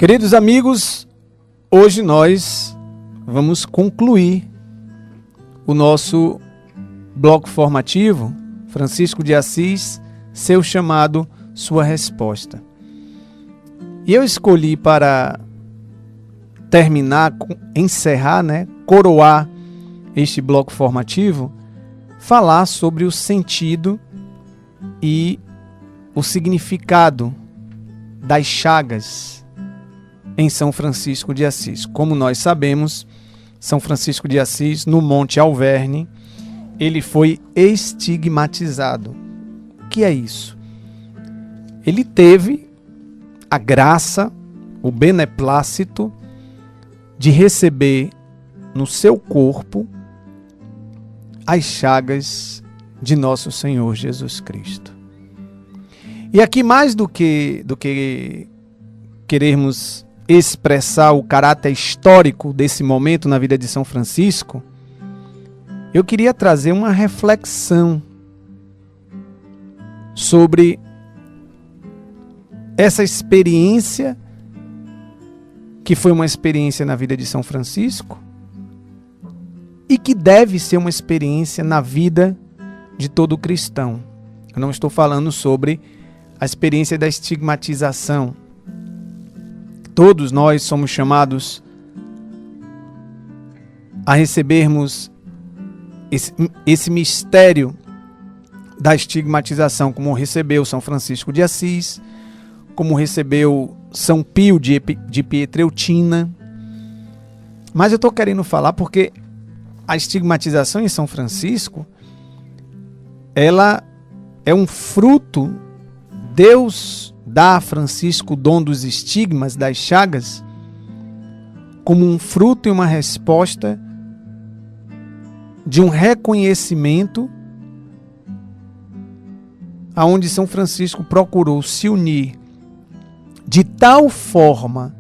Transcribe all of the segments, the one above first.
Queridos amigos, hoje nós vamos concluir o nosso bloco formativo, Francisco de Assis, seu chamado, sua resposta. E eu escolhi para terminar, encerrar, coroar este bloco formativo, falar sobre o sentido e o significado das chagas em São Francisco de Assis. Como nós sabemos, São Francisco de Assis, no Monte Alverne, ele foi estigmatizado. O que é isso? Ele teve a graça, o beneplácito de receber no seu corpo as chagas de nosso Senhor Jesus Cristo. E aqui, mais do que querermos expressar o caráter histórico desse momento na vida de São Francisco, eu queria trazer uma reflexão sobre essa experiência, que foi uma experiência na vida de São Francisco e que deve ser uma experiência na vida de todo cristão. Eu não estou falando sobre a experiência da estigmatização. Todos nós somos chamados a recebermos esse mistério da estigmatização, como recebeu São Francisco de Assis, como recebeu São Pio de Pietrelcina. Mas eu estou querendo falar porque a estigmatização em São Francisco, ela é um fruto. Deus dá a Francisco o dom dos estigmas, das chagas, como um fruto e uma resposta de um reconhecimento aonde São Francisco procurou se unir de tal forma,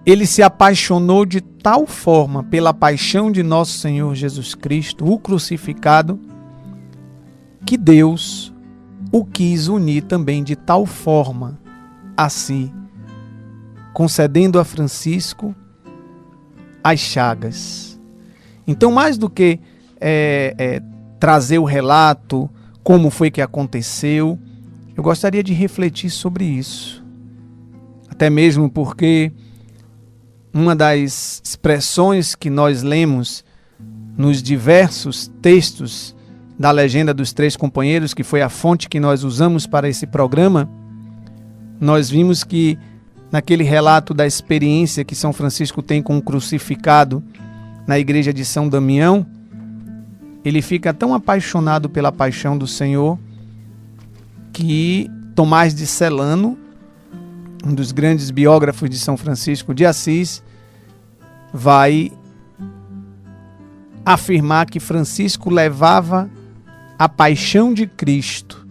ele se apaixonou de tal forma pela paixão de nosso Senhor Jesus Cristo, o crucificado, que Deus o quis unir também de tal forma a si, concedendo a Francisco as chagas. Então, mais do que trazer o relato, como foi que aconteceu, eu gostaria de refletir sobre isso. Até mesmo porque uma das expressões que nós lemos nos diversos textos da Legenda dos Três Companheiros, que foi a fonte que nós usamos para esse programa, nós vimos que naquele relato da experiência que São Francisco tem com o crucificado na igreja de São Damião, ele fica tão apaixonado pela paixão do Senhor que Tomás de Celano, um dos grandes biógrafos de São Francisco de Assis, vai afirmar que Francisco levava a paixão de Cristo,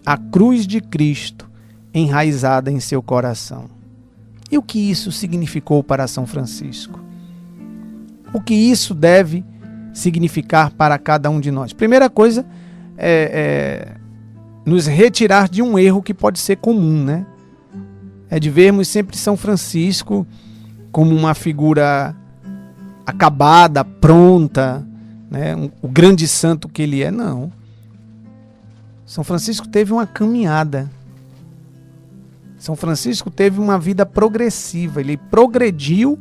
a cruz de Cristo, enraizada em seu coração. E o que isso significou para São Francisco? O que isso deve significar para cada um de nós? Primeira coisa é nos retirar de um erro que pode ser comum, É de vermos sempre São Francisco como uma figura acabada, pronta, o grande santo que ele é. Não. São Francisco teve uma caminhada. São Francisco teve uma vida progressiva. Ele progrediu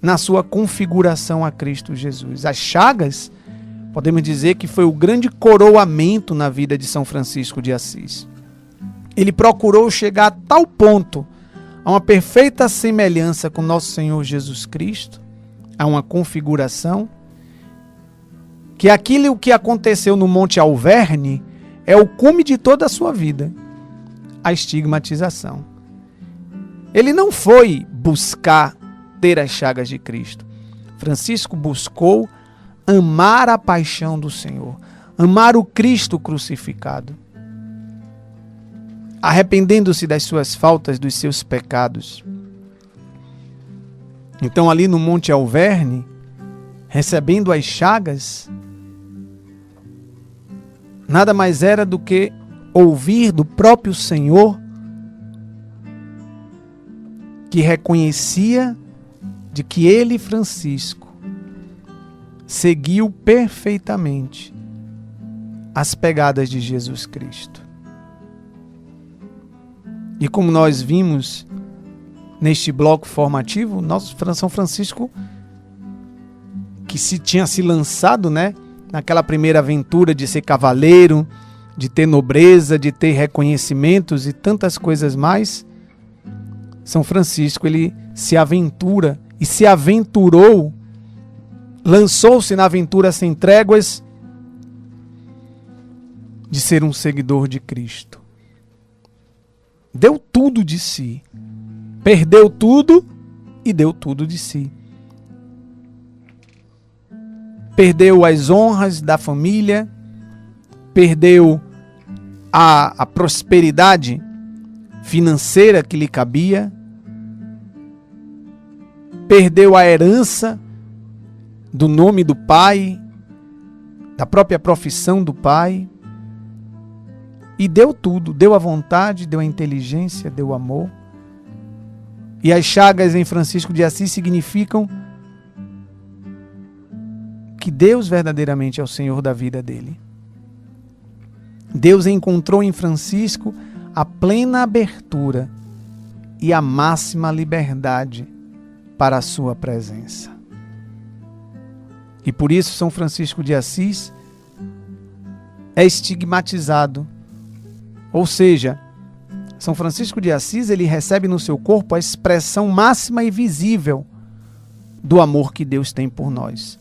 na sua configuração a Cristo Jesus. As chagas, podemos dizer que foi o grande coroamento na vida de São Francisco de Assis. Ele procurou chegar a tal ponto, a uma perfeita semelhança com nosso Senhor Jesus Cristo, a uma configuração, que aquilo que aconteceu no Monte Alverne é o cume de toda a sua vida, a estigmatização. Ele não foi buscar ter as chagas de Cristo. Francisco buscou amar a paixão do Senhor, amar o Cristo crucificado, arrependendo-se das suas faltas, dos seus pecados. Então, ali no Monte Alverne, recebendo as chagas, nada mais era do que ouvir do próprio Senhor que reconhecia de que ele, Francisco, seguiu perfeitamente as pegadas de Jesus Cristo. E como nós vimos neste bloco formativo, nosso São Francisco, que tinha se lançado, naquela primeira aventura de ser cavaleiro, de ter nobreza, de ter reconhecimentos e tantas coisas mais, São Francisco, ele se aventura e se aventurou, lançou-se na aventura sem tréguas de ser um seguidor de Cristo. Deu tudo de si, perdeu tudo e deu tudo de si. Perdeu as honras da família, perdeu a prosperidade financeira que lhe cabia, perdeu a herança do nome do pai, da própria profissão do pai, e deu tudo, deu a vontade, deu a inteligência, deu o amor. E as chagas em Francisco de Assis significam que Deus verdadeiramente é o Senhor da vida dele. Deus encontrou em Francisco a plena abertura e a máxima liberdade para a sua presença. E por isso São Francisco de Assis é estigmatizado. Ou seja, São Francisco de Assis, ele recebe no seu corpo a expressão máxima e visível do amor que Deus tem por nós.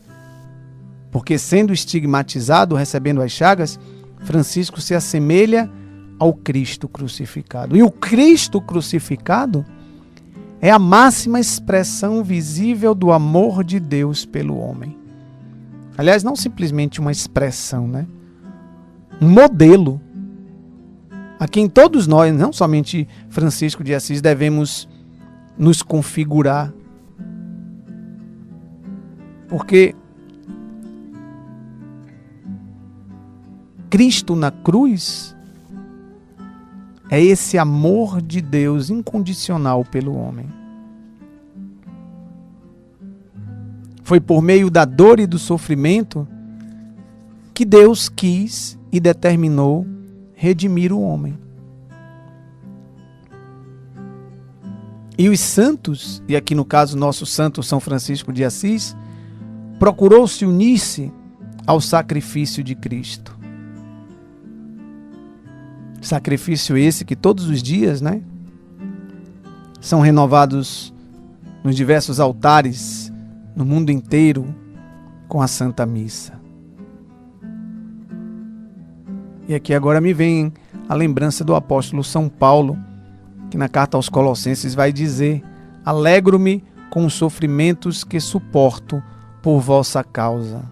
Porque sendo estigmatizado, recebendo as chagas, Francisco se assemelha ao Cristo crucificado. E o Cristo crucificado é a máxima expressão visível do amor de Deus pelo homem. Aliás, não simplesmente uma expressão, um modelo a quem todos nós, não somente Francisco de Assis, devemos nos configurar. Porque Cristo na cruz é esse amor de Deus incondicional pelo homem. Foi por meio da dor e do sofrimento que Deus quis e determinou redimir o homem. E os santos, e aqui no caso nosso santo São Francisco de Assis, procurou se unir-se ao sacrifício de Cristo. Sacrifício esse que todos os dias, são renovados nos diversos altares no mundo inteiro com a Santa Missa. E aqui agora me vem a lembrança do apóstolo São Paulo, que na carta aos Colossenses vai dizer: alegro-me com os sofrimentos que suporto por vossa causa.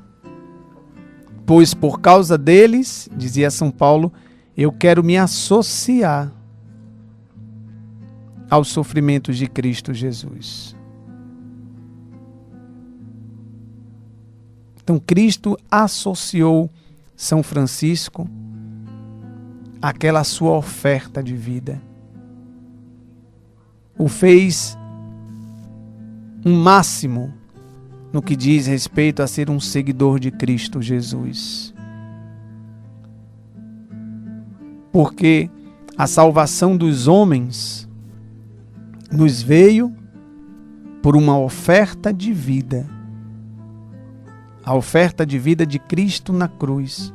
Pois por causa deles, dizia São Paulo, eu quero me associar aos sofrimentos de Cristo Jesus. Então Cristo associou São Francisco àquela sua oferta de vida. O fez um máximo no que diz respeito a ser um seguidor de Cristo Jesus. Porque a salvação dos homens nos veio por uma oferta de vida. A oferta de vida de Cristo na cruz.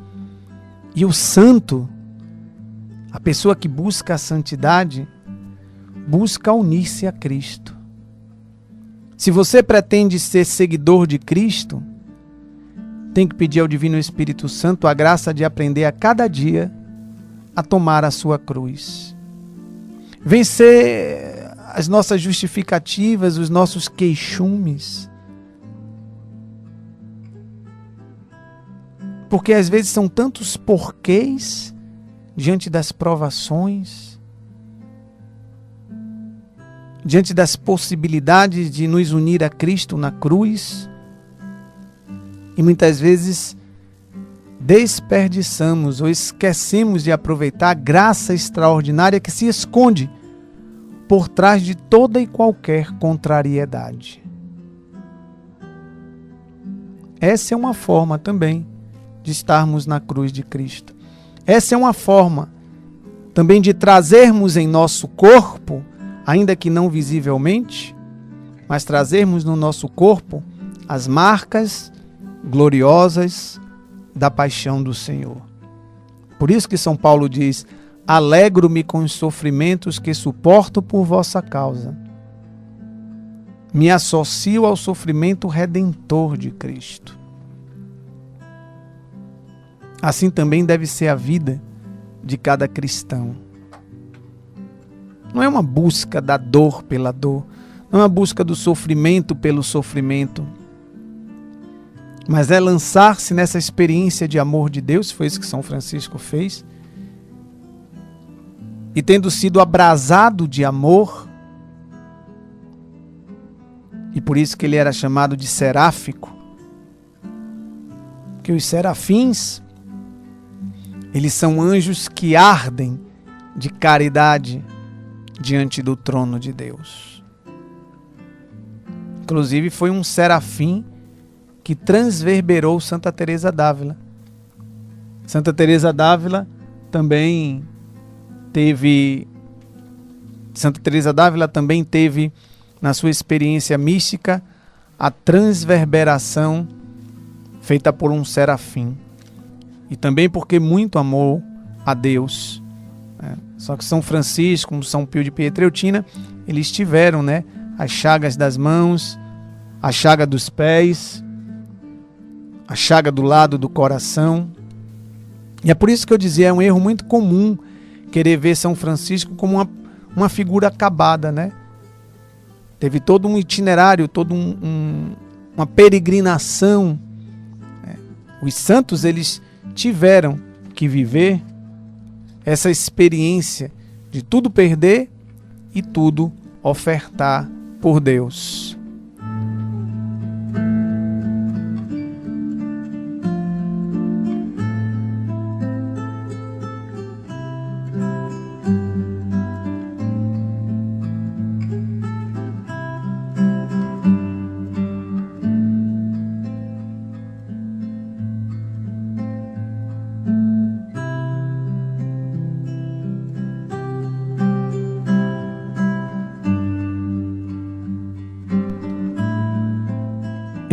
E o santo, a pessoa que busca a santidade, busca unir-se a Cristo. Se você pretende ser seguidor de Cristo, tem que pedir ao Divino Espírito Santo a graça de aprender a cada dia a tomar a sua cruz. Vencer as nossas justificativas, os nossos queixumes. Porque às vezes são tantos porquês diante das provações, diante das possibilidades de nos unir a Cristo na cruz, e muitas vezes desperdiçamos ou esquecemos de aproveitar a graça extraordinária que se esconde por trás de toda e qualquer contrariedade. Essa é uma forma também de estarmos na cruz de Cristo. Essa é uma forma também de trazermos em nosso corpo, ainda que não visivelmente, mas trazermos no nosso corpo as marcas gloriosas da paixão do Senhor. Por isso que São Paulo diz: alegro-me com os sofrimentos que suporto por vossa causa. Me associo ao sofrimento redentor de Cristo. Assim também deve ser a vida de cada cristão. Não é uma busca da dor pela dor, não é uma busca do sofrimento pelo sofrimento, mas é lançar-se nessa experiência de amor de Deus. Foi isso que São Francisco fez. E tendo sido abrasado de amor, e por isso que ele era chamado de seráfico, que os serafins, eles são anjos que ardem de caridade diante do trono de Deus. Inclusive foi um serafim que transverberou Santa Teresa d'Ávila. Santa Teresa d'Ávila também teve na sua experiência mística a transverberação feita por um serafim. E também porque muito amou a Deus. Só que São Francisco, como São Pio de Pietrelcina, eles tiveram, as chagas das mãos, a chaga dos pés, a chaga do lado do coração. E é por isso que eu dizia, é um erro muito comum querer ver São Francisco como uma figura acabada, Teve todo um itinerário, toda uma peregrinação. Os santos, eles tiveram que viver essa experiência de tudo perder e tudo ofertar por Deus.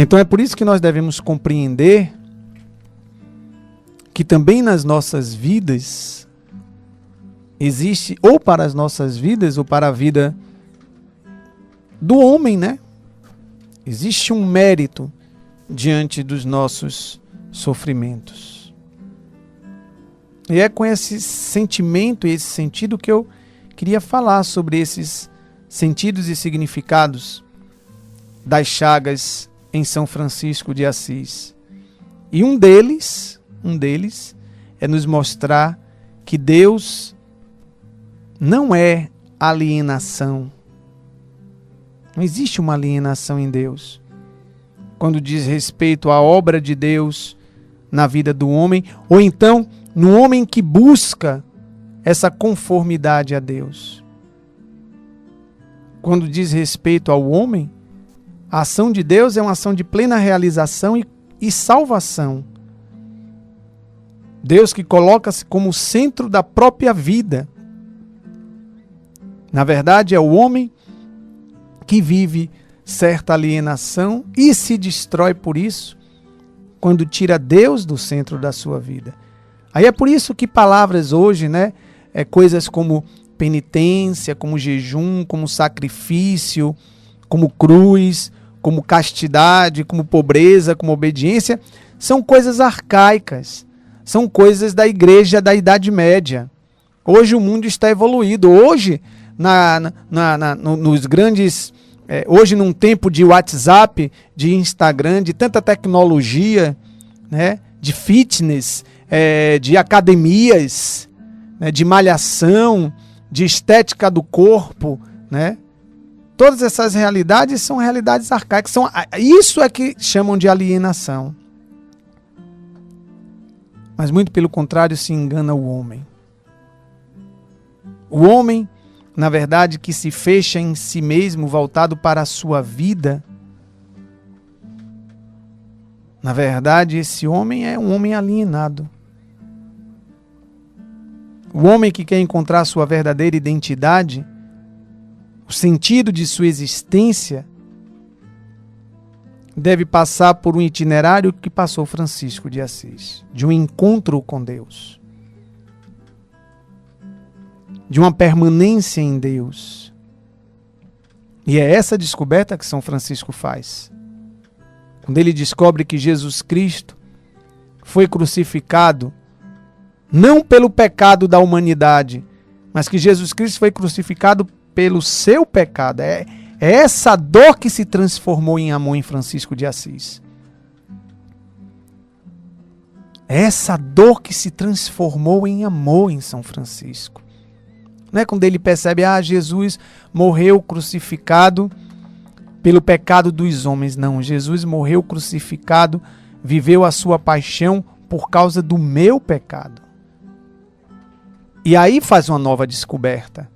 Então é por isso que nós devemos compreender que também nas nossas vidas existe, ou para as nossas vidas, ou para a vida do homem, existe um mérito diante dos nossos sofrimentos. E é com esse sentimento e esse sentido que eu queria falar sobre esses sentidos e significados das chagas em São Francisco de Assis. E um deles é nos mostrar que Deus não é alienação. Não existe uma alienação em Deus. Quando diz respeito à obra de Deus na vida do homem, ou então no homem que busca essa conformidade a Deus. Quando diz respeito ao homem, a ação de Deus é uma ação de plena realização e salvação. Deus que coloca-se como centro da própria vida. Na verdade, é o homem que vive certa alienação e se destrói por isso, quando tira Deus do centro da sua vida. Aí é por isso que palavras hoje, coisas como penitência, como jejum, como sacrifício, como cruz, como castidade, como pobreza, como obediência, são coisas arcaicas, são coisas da igreja da Idade Média. Hoje o mundo está evoluído. Hoje, nos grandes... hoje, num tempo de WhatsApp, de Instagram, de tanta tecnologia, de fitness, de academias, de malhação, de estética do corpo, todas essas realidades são realidades arcaicas. Isso é que chamam de alienação. Mas muito pelo contrário, se engana o homem. O homem, na verdade, que se fecha em si mesmo, voltado para a sua vida, na verdade, esse homem é um homem alienado. O homem que quer encontrar sua verdadeira identidade, o sentido de sua existência, deve passar por um itinerário que passou Francisco de Assis, de um encontro com Deus, de uma permanência em Deus. E é essa descoberta que São Francisco faz. Quando ele descobre que Jesus Cristo foi crucificado não pelo pecado da humanidade, mas que Jesus Cristo foi crucificado pelo seu pecado. É essa dor que se transformou em amor em Francisco de Assis. É essa dor que se transformou em amor em São Francisco. Não é quando ele percebe, Jesus morreu crucificado pelo pecado dos homens. Não, Jesus morreu crucificado, viveu a sua paixão por causa do meu pecado. E aí faz uma nova descoberta.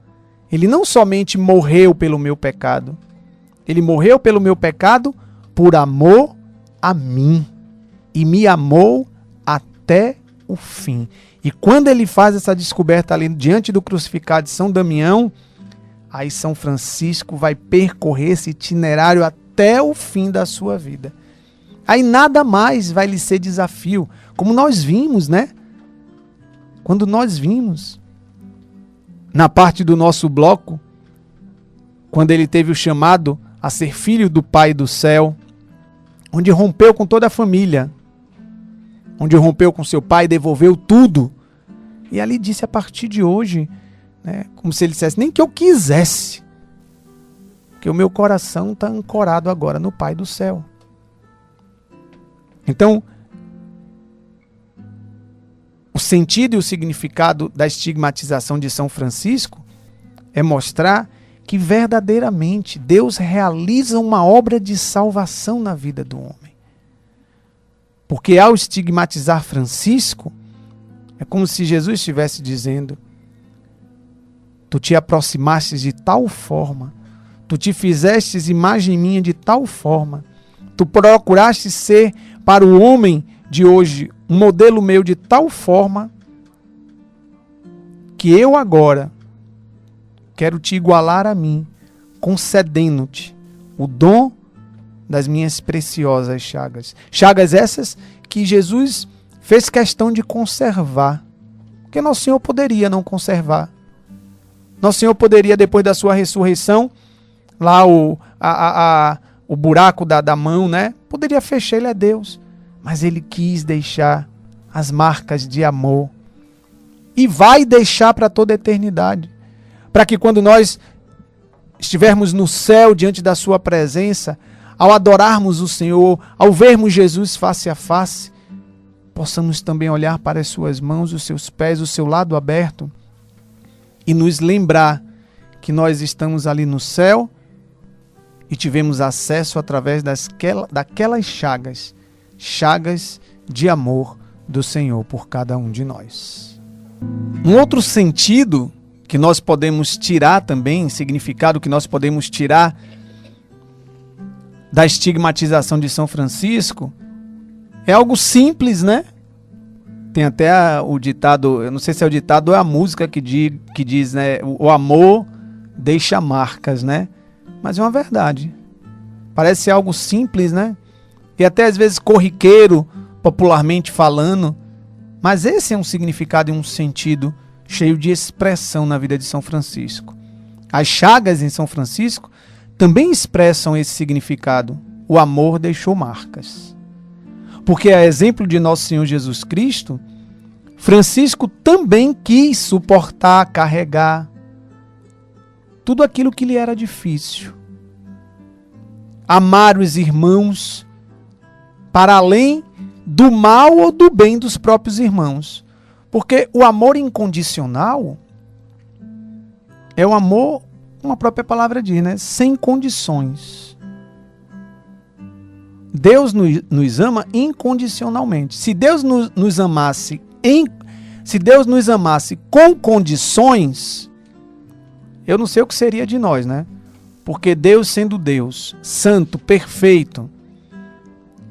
Ele não somente morreu pelo meu pecado, ele morreu pelo meu pecado por amor a mim. E me amou até o fim. E quando ele faz essa descoberta ali diante do crucificado de São Damião, aí São Francisco vai percorrer esse itinerário até o fim da sua vida. Aí nada mais vai lhe ser desafio. Como nós vimos, né? Quando nós vimos, na parte do nosso bloco, quando ele teve o chamado a ser filho do Pai do céu, onde rompeu com toda a família, onde rompeu com seu pai, devolveu tudo. E ali disse, a partir de hoje, né, como se ele dissesse, nem que eu quisesse, porque o meu coração está ancorado agora no Pai do céu. Então, o sentido e o significado da estigmatização de São Francisco é mostrar que verdadeiramente Deus realiza uma obra de salvação na vida do homem. Porque ao estigmatizar Francisco, é como se Jesus estivesse dizendo, tu te aproximastes de tal forma, tu te fizestes imagem minha de tal forma, tu procuraste ser para o homem de hoje um modelo meu de tal forma, que eu agora quero te igualar a mim, concedendo-te o dom das minhas preciosas chagas. Chagas essas que Jesus fez questão de conservar. Porque Nosso Senhor poderia não conservar. Nosso Senhor poderia, depois da sua ressurreição, lá o buraco da mão, né? Poderia fechar, ele é Deus. Mas ele quis deixar as marcas de amor. E vai deixar para toda a eternidade. Para que quando nós estivermos no céu diante da sua presença, ao adorarmos o Senhor, ao vermos Jesus face a face, possamos também olhar para as suas mãos, os seus pés, o seu lado aberto e nos lembrar que nós estamos ali no céu e tivemos acesso através daquelas chagas de amor do Senhor por cada um de nós. Um outro sentido que nós podemos tirar também, significado que nós podemos tirar da estigmatização de São Francisco, é algo simples, né? Tem até o ditado, eu não sei se é o ditado ou é a música que diz, né? O amor deixa marcas, né? Mas é uma verdade. Parece ser algo simples, né? E até às vezes corriqueiro, popularmente falando. Mas esse é um significado e um sentido cheio de expressão na vida de São Francisco. As chagas em São Francisco também expressam esse significado. O amor deixou marcas. Porque, a exemplo de nosso Senhor Jesus Cristo, Francisco também quis suportar, carregar tudo aquilo que lhe era difícil. Amar os irmãos para além do mal ou do bem dos próprios irmãos. Porque o amor incondicional é o amor, como a própria palavra diz, né? Sem condições. Deus nos ama incondicionalmente. Se Deus nos amasse com condições, eu não sei o que seria de nós, né? Porque Deus, sendo Deus, santo, perfeito,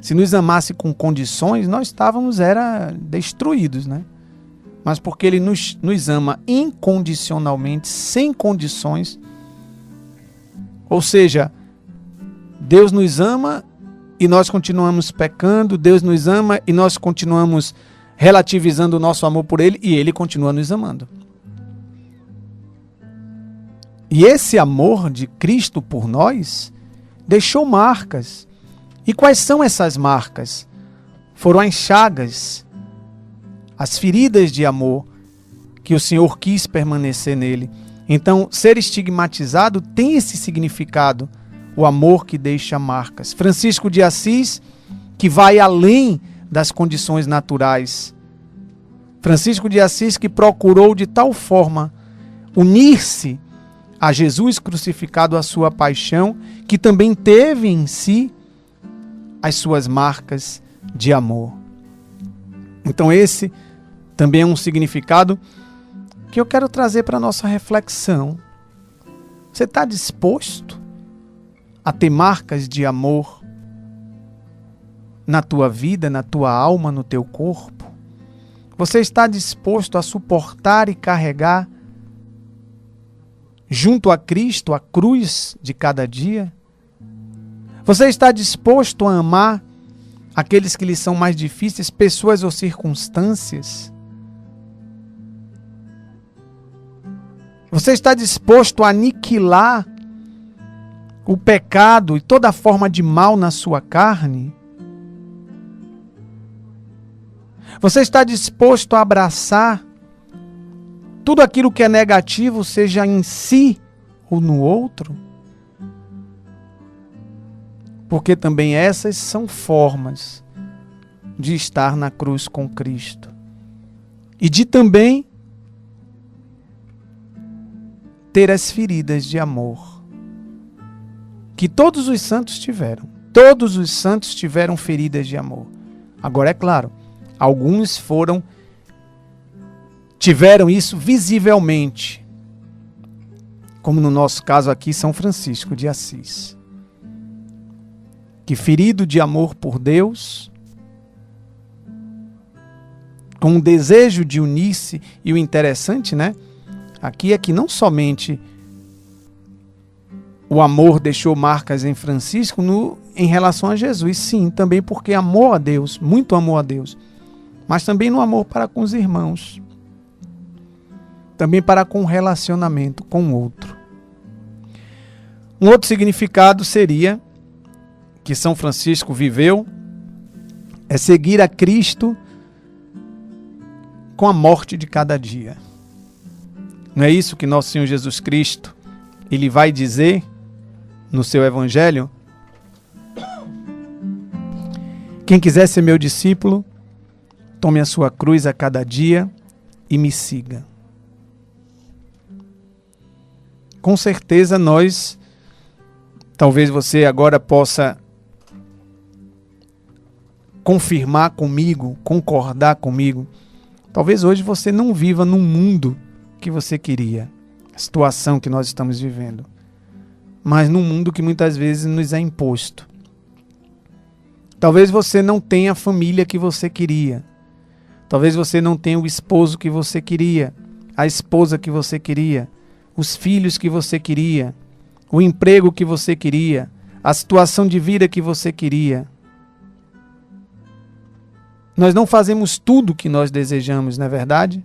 se nos amasse com condições, nós estávamos destruídos, né? Mas porque Ele nos ama incondicionalmente, sem condições, ou seja, Deus nos ama e nós continuamos pecando, Deus nos ama e nós continuamos relativizando o nosso amor por Ele e Ele continua nos amando. E esse amor de Cristo por nós deixou marcas. E quais são essas marcas? Foram as chagas, as feridas de amor que o Senhor quis permanecer nele. Então, ser estigmatizado tem esse significado, o amor que deixa marcas. Francisco de Assis, que vai além das condições naturais. Francisco de Assis, que procurou de tal forma unir-se a Jesus crucificado, a sua paixão, que também teve em si as suas marcas de amor. Então esse também é um significado que eu quero trazer para a nossa reflexão. Você está disposto a ter marcas de amor na tua vida, na tua alma, no teu corpo? Você está disposto a suportar e carregar junto a Cristo a cruz de cada dia? Você está disposto a amar aqueles que lhe são mais difíceis, pessoas ou circunstâncias? Você está disposto a aniquilar o pecado e toda forma de mal na sua carne? Você está disposto a abraçar tudo aquilo que é negativo, seja em si ou no outro? Porque também essas são formas de estar na cruz com Cristo. E de também ter as feridas de amor que todos os santos tiveram. Todos os santos tiveram feridas de amor. Agora, é claro, alguns tiveram isso visivelmente, como no nosso caso aqui, São Francisco de Assis, que ferido de amor por Deus, com o desejo de unir-se, e o interessante, né, aqui é que não somente o amor deixou marcas em Francisco em relação a Jesus, sim, também porque amou a Deus, muito amou a Deus, mas também no amor para com os irmãos, também para com o relacionamento com o outro. Um outro significado seria, que São Francisco viveu, é seguir a Cristo com a morte de cada dia. Não é isso que nosso Senhor Jesus Cristo, Ele vai dizer no seu Evangelho? Quem quiser ser meu discípulo, tome a sua cruz a cada dia e me siga. Com certeza talvez você agora possa confirmar comigo, concordar comigo. Talvez hoje você não viva no mundo que você queria, a situação que nós estamos vivendo, mas num mundo que muitas vezes nos é imposto. Talvez você não tenha a família que você queria. Talvez você não tenha o esposo que você queria, a esposa que você queria, os filhos que você queria, o emprego que você queria, a situação de vida que você queria. Nós não fazemos tudo o que nós desejamos, não é verdade?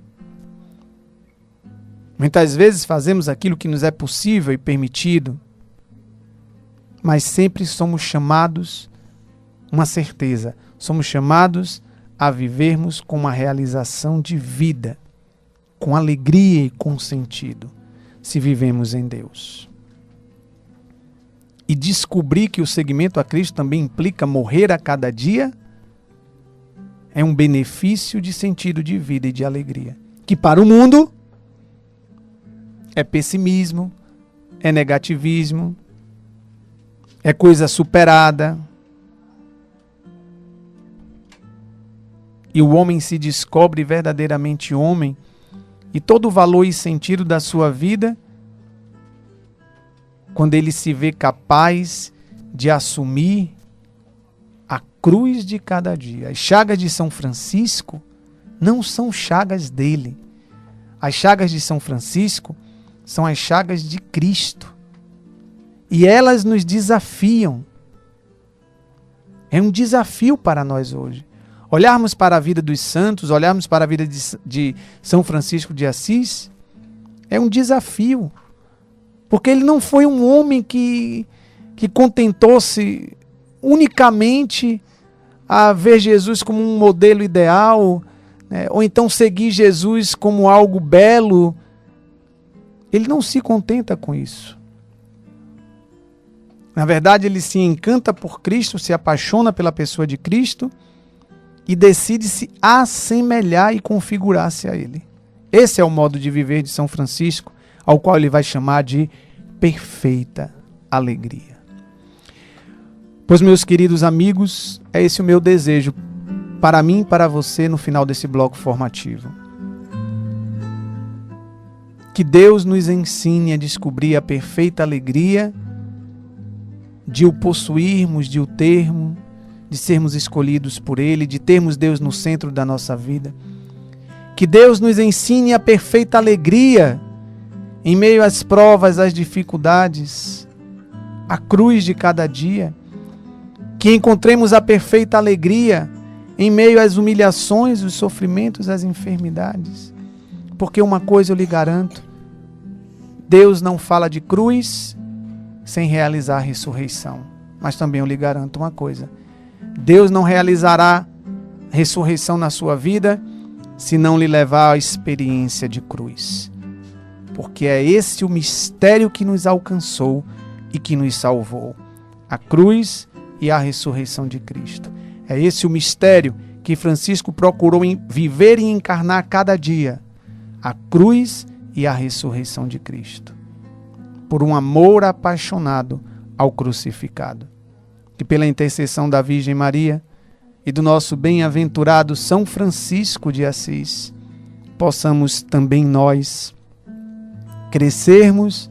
Muitas vezes fazemos aquilo que nos é possível e permitido, mas sempre somos chamados, uma certeza, somos chamados a vivermos com uma realização de vida, com alegria e com sentido, se vivemos em Deus. E descobrir que o seguimento a Cristo também implica morrer a cada dia é um benefício de sentido de vida e de alegria, que para o mundo é pessimismo, é negativismo, é coisa superada. E o homem se descobre verdadeiramente homem, e todo o valor e sentido da sua vida quando ele se vê capaz de assumir a cruz de cada dia. As chagas de São Francisco não são chagas dele. As chagas de São Francisco são as chagas de Cristo. E elas nos desafiam. É um desafio para nós hoje. Olharmos para a vida dos santos, olharmos para a vida de São Francisco de Assis, é um desafio. Porque ele não foi um homem que contentou-se unicamente a ver Jesus como um modelo ideal, né? Ou então seguir Jesus como algo belo. Ele não se contenta com isso. Na verdade, ele se encanta por Cristo, se apaixona pela pessoa de Cristo e decide se assemelhar e configurar-se a ele. Esse é o modo de viver de São Francisco, ao qual ele vai chamar de perfeita alegria. Pois, meus queridos amigos, é esse o meu desejo para mim e para você no final desse bloco formativo. Que Deus nos ensine a descobrir a perfeita alegria de o possuirmos, de o termos, de sermos escolhidos por Ele, de termos Deus no centro da nossa vida. Que Deus nos ensine a perfeita alegria em meio às provas, às dificuldades, à cruz de cada dia. Que encontremos a perfeita alegria em meio às humilhações, os sofrimentos, as enfermidades. Porque uma coisa eu lhe garanto, Deus não fala de cruz sem realizar a ressurreição. Mas também eu lhe garanto uma coisa, Deus não realizará ressurreição na sua vida se não lhe levar à experiência de cruz. Porque é esse o mistério que nos alcançou e que nos salvou. A cruz e a ressurreição de Cristo. É esse o mistério que Francisco procurou viver e encarnar cada dia. A cruz e a ressurreição de Cristo. Por um amor apaixonado ao crucificado. Que pela intercessão da Virgem Maria e do nosso bem-aventurado São Francisco de Assis, possamos também nós crescermos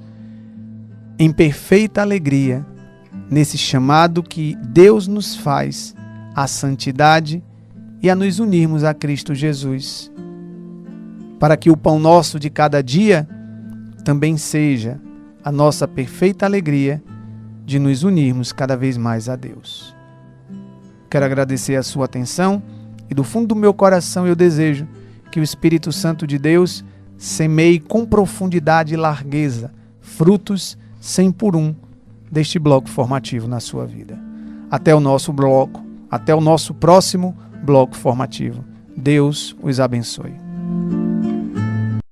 em perfeita alegria nesse chamado que Deus nos faz à santidade e a nos unirmos a Cristo Jesus, para que o pão nosso de cada dia também seja a nossa perfeita alegria de nos unirmos cada vez mais a Deus. Quero agradecer a sua atenção e do fundo do meu coração eu desejo que o Espírito Santo de Deus semeie com profundidade e largueza frutos 100 por 1 deste bloco formativo na sua vida. Até o nosso próximo bloco formativo. Deus os abençoe.